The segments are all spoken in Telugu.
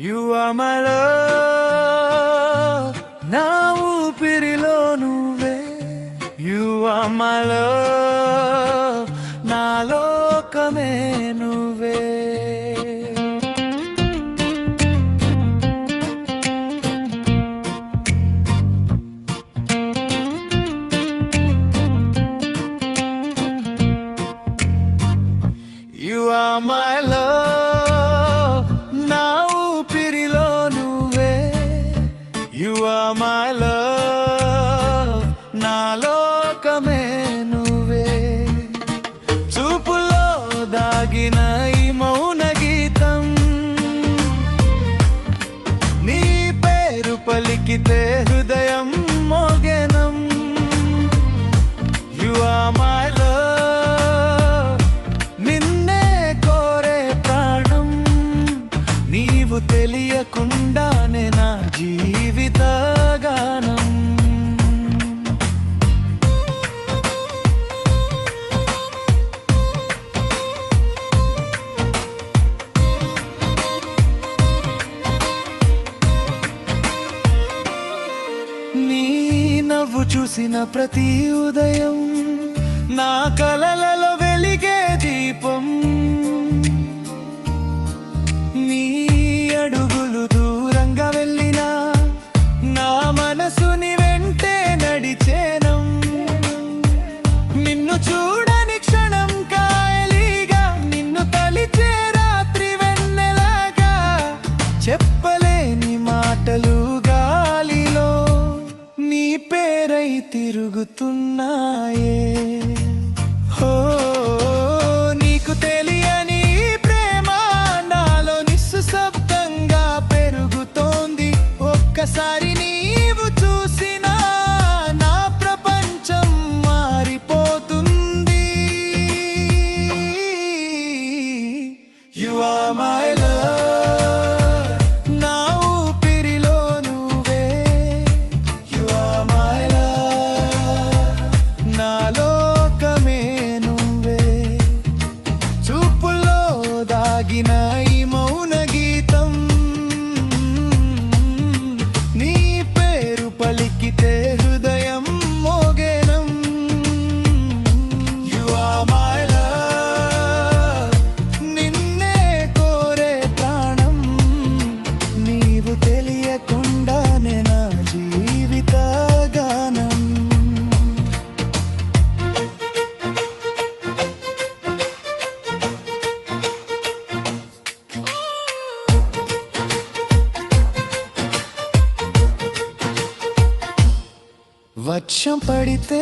You are my love, నా ఊపిరిలో నువ్వే. You are my love, నా లోకమే నువ్వే. You are my love, నా ఊపిరిలో నువ్వే. You are my love, నా లోకమే నువ్వే. చూపులో దాగిన ఈ మౌన గీతం, నీ పేరు పలికితే హృదయం మోగెనం. You are my love, నిన్నే కోరే ప్రాణం. నీవు తెలియకుండానే నా జీవిత గానం. నీ నవ్వు చూసిన ప్రతి ఉదయం నా కలలలో వెలిగే దీపం. నీ అడుగులు దూరంగా వెళ్ళినా నా మనసుని వెంటే నడిచేనం. నిన్ను చూడని క్షణం కాయలిగా, నిన్ను తలిచే రాత్రి వెన్నెలాగా. చెప్పలేని మాటలు గాలిలో నీ పేరై తిరుగుతున్నాయే. హో, నీకు తెలియని ప్రేమ నాలో నిశ్శబ్దంగా పెరుగుతోంది. ఒక్కసారి నీవు చూసినా నా ప్రపంచం మారిపోతుంది. You are my love, నా ఊపిరిలో నువ్వే. You are my love, నా లోకమే నువ్వే. చూపులో దాగిన ఈ మౌన గీతం, నీ పేరు పలికితే హృదయం మోగెనం. You are my love, నిన్నే కోరే ప్రాణం. నీవు తెలియకుండానే నా జీవిత గానం. వర్షం పడితే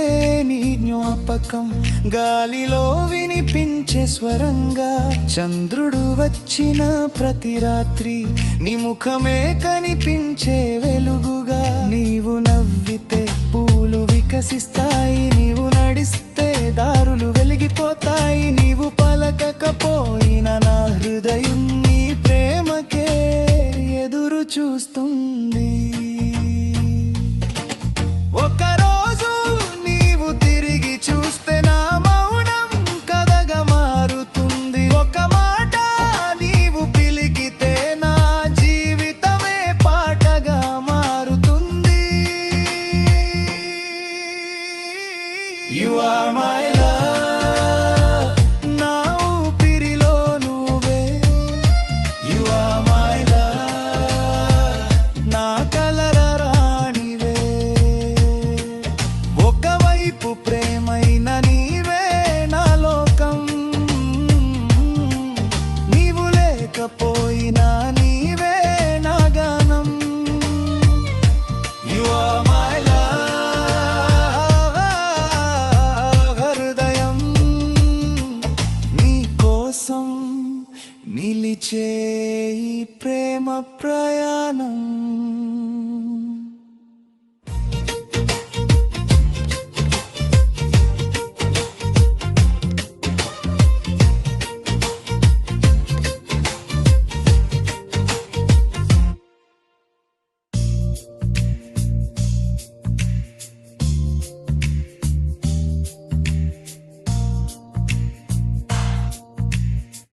నీ జ్ఞాపకం గాలిలో వినిపించే స్వరంగా. చంద్రుడు వచ్చిన ప్రతి రాత్రి నీ ముఖమే కనిపించే వెలుగుగా. నీవు నవ్వితే పూలు వికసిస్తాయి, నీవు నడిస్తే దారులు వెలిగిపోతాయి. నీవు పలకకపోయిన నా హృదయం నీ ప్రేమకే ఎదురు చూస్తుంది. ఒకరోజు నీవు తిరిగి చూస్తే నా మౌనం కథగా మారుతుంది. ఒక మాట నీవు పిలికితే నా జీవితమే పాటగా మారుతుంది. You are my love, నా ఊపిరిలో నువ్వే. You are my love, నా కలల రాణివే. ఒకవైపు ప్రేమైన నీవే నా లోకం, నీవు లేకపోయినా నీవే నా గానం. You are my love, హృదయం నీ కోసం నిలిచే ఈ ప్రేమ ప్రయాణం.